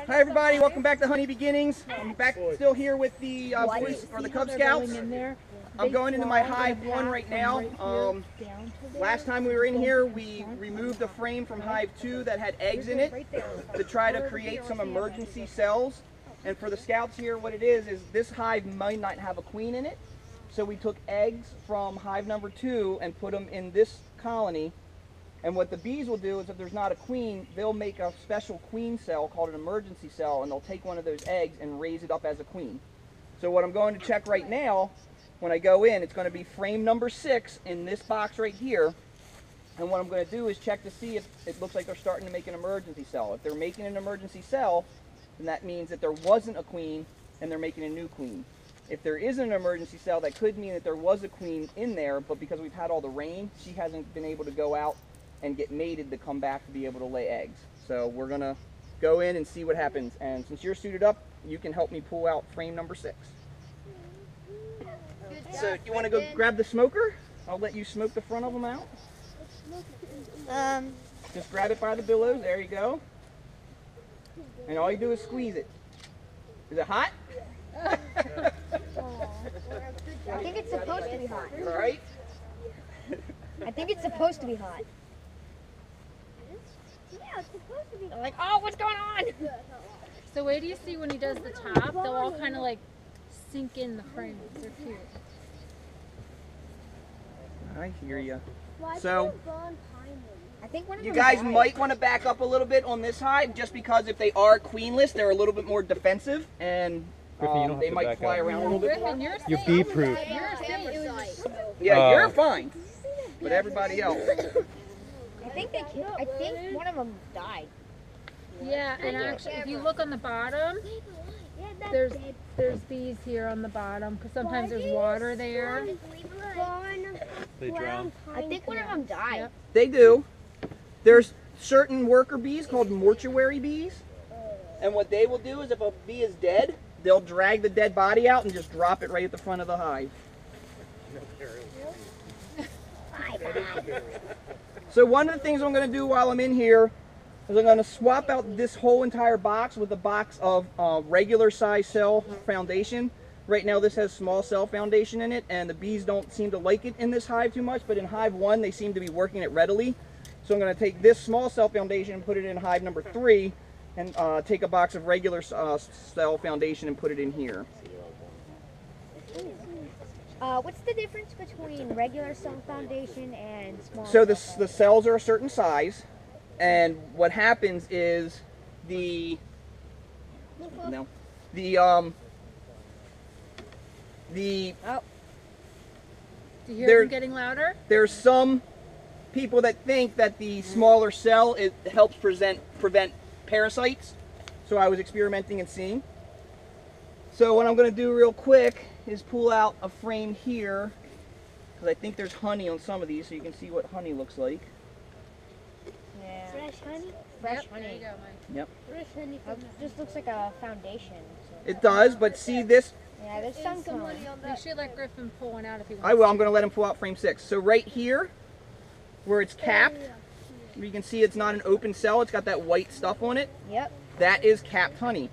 Hi everybody, welcome back to Honey Beginnings. I'm back still here with the boys or the Cub Scouts. I'm going into my Hive 1 right now. Last time we were in here, we removed the frame from Hive 2 that had eggs in it to try to create some emergency cells. And for the Scouts here, what it is this hive might not have a queen in it. So we took eggs from Hive number 2 and put them in this colony. And what the bees will do is if there's not a queen, they'll make a special queen cell called an emergency cell, and they'll take one of those eggs and raise it up as a queen. So what I'm going to check right now, when I go in, it's going to be frame number 6 in this box right here. And what I'm going to do is check to see if it looks like they're starting to make an emergency cell. If they're making an emergency cell, then that means that there wasn't a queen and they're making a new queen. If there isn't an emergency cell, that could mean that there was a queen in there, but because we've had all the rain, she hasn't been able to go out and get mated to come back to be able to lay eggs. So we're gonna go in and see what happens. And since you're suited up, you can help me pull out frame number 6. So you want to go grab the smoker? I'll let you smoke the front of them out. Just grab it by the billows. There you go. And all you do is squeeze it. Is it hot? I think it's supposed to be hot. All right. I think it's supposed to be hot. Yeah, it's supposed to be. I'm like, oh, what's going on? So wait do you see when he does the top, they'll all kind of like sink in the frames. They're cute. I hear you. So I think one of you them guys died. might want to back up a little bit on this hive, just because if they are queenless, they're a little bit more defensive, and they might fly around a little bit more. Griffin, You're bee proof. Yeah, you're fine, but everybody else. I think one of them died. Yeah, and actually, if you look on the bottom, there's bees here on the bottom because sometimes there's water there. They drown. I think one of them died. Yep. They do. There's certain worker bees called mortuary bees, and what they will do is if a bee is dead, they'll drag the dead body out and just drop it right at the front of the hive. So one of the things I'm going to do while I'm in here is I'm going to swap out this whole entire box with a box of regular size cell foundation. Right now this has small cell foundation in it, and the bees don't seem to like it in this hive too much, but in Hive 1 they seem to be working it readily. So I'm going to take this small cell foundation and put it in Hive number 3, and take a box of regular cell foundation and put it in here. What's the difference between regular cell foundation and small? So the cells are a certain size, and what happens is the Oh. Do you hear them getting louder? There's some people that think that the smaller cell helps prevent parasites. So I was experimenting and seeing. So what I'm going to do real quick is pull out a frame here, because I think there's honey on some of these, so you can see what honey looks like. Yeah. Fresh honey? Fresh honey. There you go, Mike. Yep. Fresh honey. Just looks like a foundation. So. It does, but see this? Yeah, there's some color. You should let Griffin pull one out if he wants. I will. I'm going to let him pull out frame 6. So right here, where it's capped, you can see it's not an open cell. It's got that white stuff on it. Yep. That is capped honey.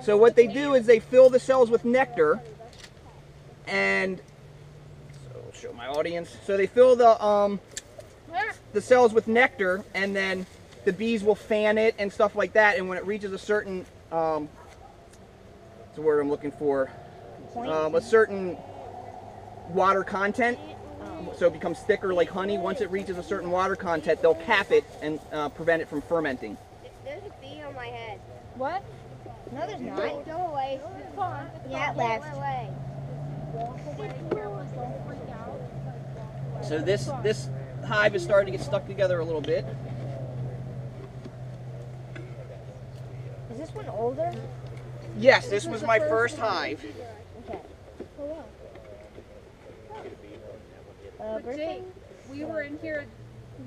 So what they do is they fill the cells with nectar, and so I'll show my audience. So they fill the cells with nectar, and then the bees will fan it and stuff like that. And when it reaches a certain, what's the word I'm looking for? A certain water content, so it becomes thicker like honey. Once it reaches a certain water content, they'll cap it and prevent it from fermenting. There's a bee on my head. What? No, there's not. Go away. Yeah, it left. Go away. So this hive is starting to get stuck together a little bit. Is this one older? Yes, this was my first hive. Okay. But Griffin? Jake, we were in here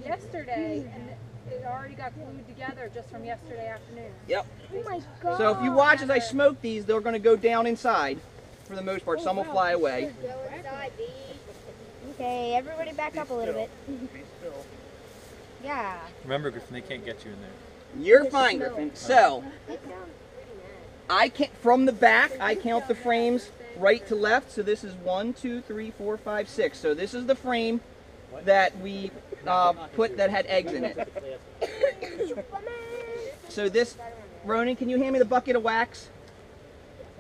yesterday and it already got glued together just from yesterday afternoon. Yep. Oh my god. So if you watch as I smoke these, they're going to go down inside for the most part. Some will fly away. Go inside, bee. Okay, everybody back up a little bit. Yeah. Remember, Griffin, they can't get you in there. You're fine, Griffin. So, from the back, I count the frames right to left. So this is 1, 2, 3, 4, 5, 6. So this is the frame that we put that had eggs in it. So this, Ronan, can you hand me the bucket of wax?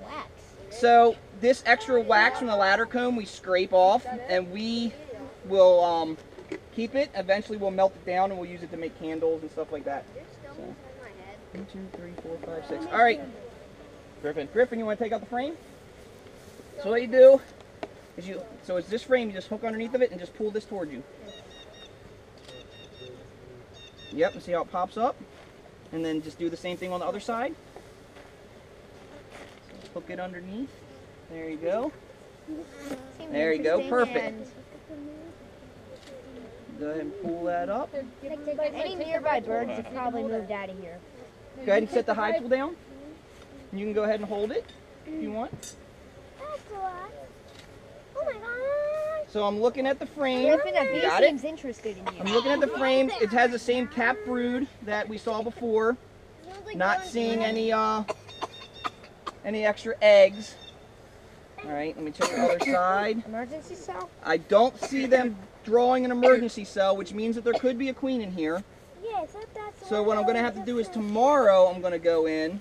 Wax. So this extra wax from the ladder comb we scrape off, and we will keep it. Eventually we'll melt it down and we'll use it to make candles and stuff like that. So, 1, 2, 3, 4, 5, 6. All right, Griffin, you want to take out the frame? So what you do is so it's this frame, you just hook underneath of it and just pull this towards you. Yep, and see how it pops up? And then just do the same thing on the other side. So hook it underneath. There you go. There you go, perfect. Go ahead and pull that up. Any nearby birds have probably moved out of here. Go ahead and set the hive tool down. And you can go ahead and hold it if you want. That's a lot. Oh my god. So I'm looking at the frame. Griffin, a You bee got it? seems interested in you. I'm looking at the frame. It has the same cap brood that we saw before. Not seeing any extra eggs. All right, let me check the other side. Emergency cell? I don't see them drawing an emergency cell, which means that there could be a queen in here. Yes, that's So what I'm going to have to do is tomorrow I'm going to go in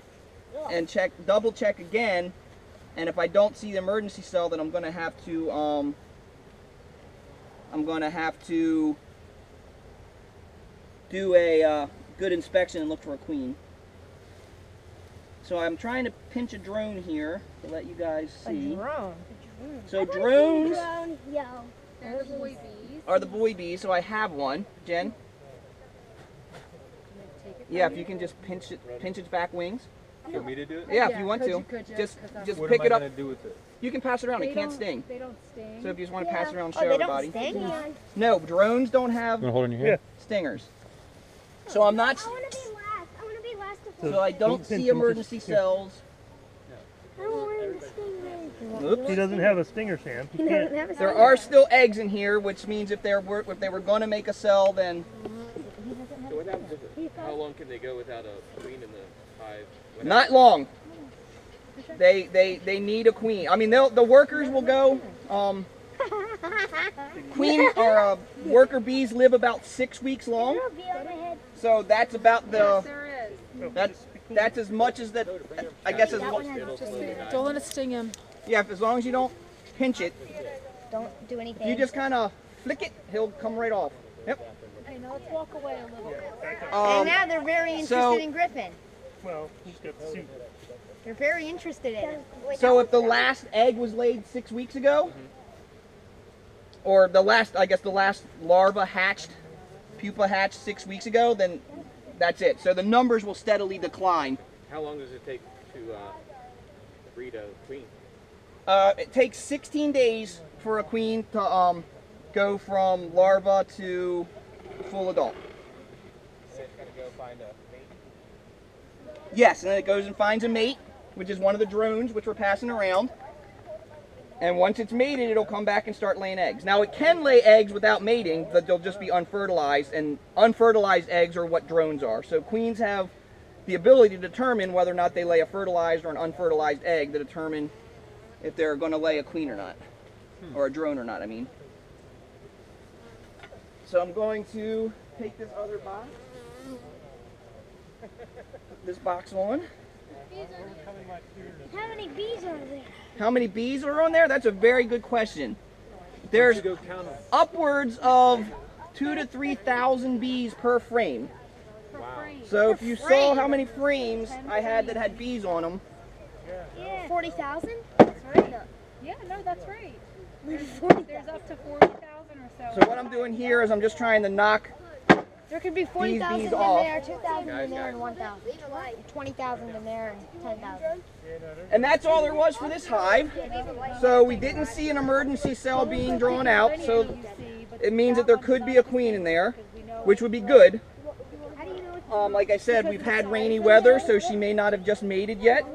and double check again, and if I don't see the emergency cell, then I'm going to have to do a good inspection and look for a queen. So I'm trying to pinch a drone here to let you guys see. A drone? So drones They're the boy bees. are the boy bees, so I have one. Jen? Yeah, if you can just pinch its back wings. You want me to do it? Yeah, if you want to. You could Just What pick am it I up. going to do with it? You can pass it around. It can't sting. They don't sting. So if you just want to pass it around and show Oh, they don't everybody. sting? No, drones don't have You want to hold it in your hand? stingers. So I'm not. I want to be last. I want to be last of So I don't see emergency cells. I don't want the stingray. Oops. He doesn't have a stinger, Sam. He can't. There are still eggs in here, which means if they were going to make a cell, then So what happens if how long can they go without a queen in the hive? not long. They need a queen. I mean, the workers will go. Queen or worker bees live about 6 weeks long. So that's about Yes, there is. that's as much as that. I guess as Don't let it sting him. yeah. As long as you don't pinch it, Don't do anything. you just kind of flick it, he'll come right off. Yep. Okay, now let's walk away a little. And now they're very interested so- in Griffin. Well, he's got the suit. They're very interested in him. So if the last egg was laid 6 weeks ago, or the last larva hatched, pupa hatched 6 weeks ago, then that's it. So the numbers will steadily decline. How long does it take to breed a queen? It takes 16 days for a queen to go from larva to full adult. So it's gotta go find a mate. Yes, and then it goes and finds a mate, which is one of the drones which we're passing around. And once it's mated, it'll come back and start laying eggs. Now it can lay eggs without mating, but they'll just be unfertilized, and unfertilized eggs are what drones are. So queens have the ability to determine whether or not they lay a fertilized or an unfertilized egg to determine if they're going to lay a queen or not, or a drone or not, I mean. So I'm going to take this other box, put this box on. How many bees are there? How many bees are on there? That's a very good question. There's Go count them. upwards of 2,000 to 3,000 bees per frame. Wow. So if you saw how many frames I had that had bees on them, 40,000? Yeah, no, that's right. There's up to 40,000 or so. so what I'm doing here is I'm just trying to knock. There could be 40,000 in off. there, 2,000 in there, and 1,000. 20,000 in there, and 10,000. And that's all there was for this hive. So we didn't see an emergency cell being drawn out, so it means that there could be a queen in there, which would be good. Like I said, we've had rainy weather, so she may not have just mated yet.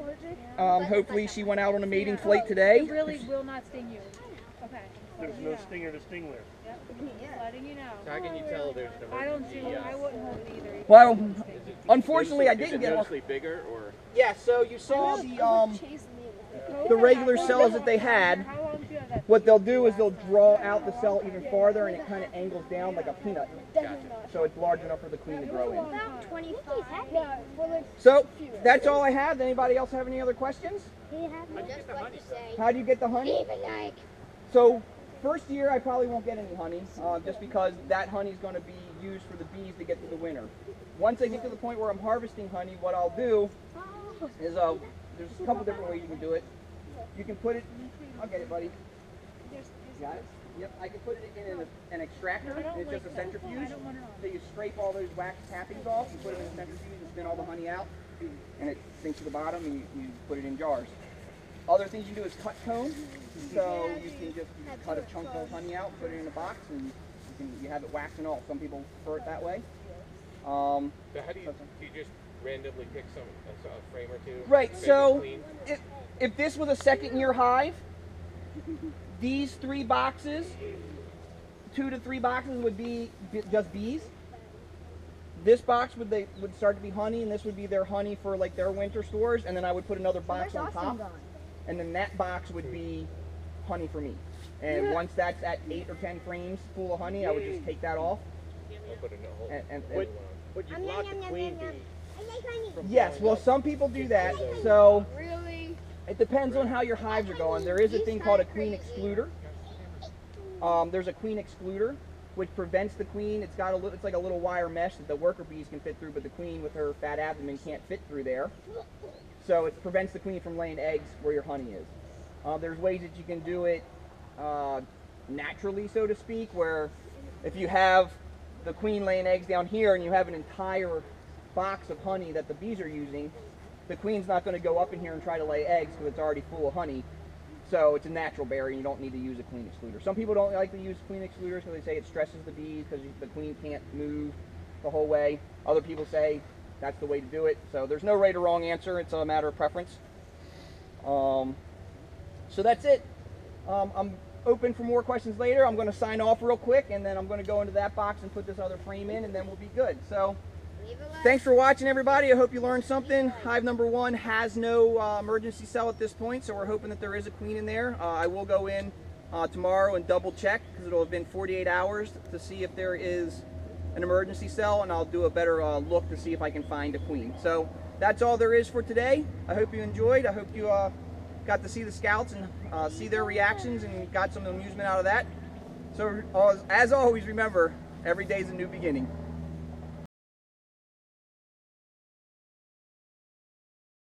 Hopefully she went out on a mating flight today. It really will not sting you. Okay. There's no stinger to sting with. Yep. Just letting you know. So how can you tell there's an I don't emergency? do. I wouldn't hold it either. Well, Unfortunately, I Is didn't it get one. mostly bigger or? Yeah, so you saw the regular cells that they had. What they'll do is they'll draw out the cell even farther, and it kind of angles down like a peanut. So it's large enough for the queen to grow in. About 25. So that's all I have. Anybody else have any other questions? Just like to say. How do you get the honey? So first year I probably won't get any honey, just because that honey is going to be used for the bees to get through the winter. Once I get to the point where I'm harvesting honey, what I'll do is there's a couple different ways you can do it. You can put it, I'll get it, buddy. Got it? Yep, I can put it in an extractor, and it's just a centrifuge. So you scrape all those wax cappings off, you put it in a centrifuge and spin all the honey out, and it sinks to the bottom, and you put it in jars. Other things you do is cut comb. So you can just cut a chunk of honey out, put it in a box, and you have it waxed and all. Some people prefer it that way. So how do you just randomly pick a frame or two? Right, make so it clean? if this was a second year hive, these 3 boxes, 2 to 3 boxes would be just bees. This box would start to be honey, and this would be their honey for like their winter stores, and then I would put another box on top, and then that box would be honey for me. And once that's at 8 or 10 frames full of honey, I would just take that off. I'll put it in a hole. And Would you block the queen bee? yes, well, some people do that. So Really? it depends on how your hives are going. There is a thing called a queen excluder. There's a queen excluder, which prevents the queen. It's like a little wire mesh that the worker bees can fit through, but the queen with her fat abdomen can't fit through there. So it prevents the queen from laying eggs where your honey is. There's ways that you can do it naturally, so to speak, where if you have the queen laying eggs down here and you have an entire box of honey that the bees are using, the queen's not going to go up in here and try to lay eggs because it's already full of honey. So it's a natural barrier, and you don't need to use a queen excluder. Some people don't like to use queen excluders because they say it stresses the bees because the queen can't move the whole way. Other people say that's the way to do it. So there's no right or wrong answer. It's a matter of preference. So that's it. I'm open for more questions later. I'm going to sign off real quick, and then I'm going to go into that box and put this other frame in, and then we'll be good. So thanks for watching, everybody. I hope you learned something. Hive number 1 has no emergency cell at this point, so we're hoping that there is a queen in there. I will go in tomorrow and double check because it'll have been 48 hours to see if there is an emergency cell, and I'll do a better look to see if I can find a queen. So that's all there is for today. I hope you enjoyed. I hope you got to see the scouts and see their reactions and got some amusement out of that. So as always, remember, every day is a new beginning.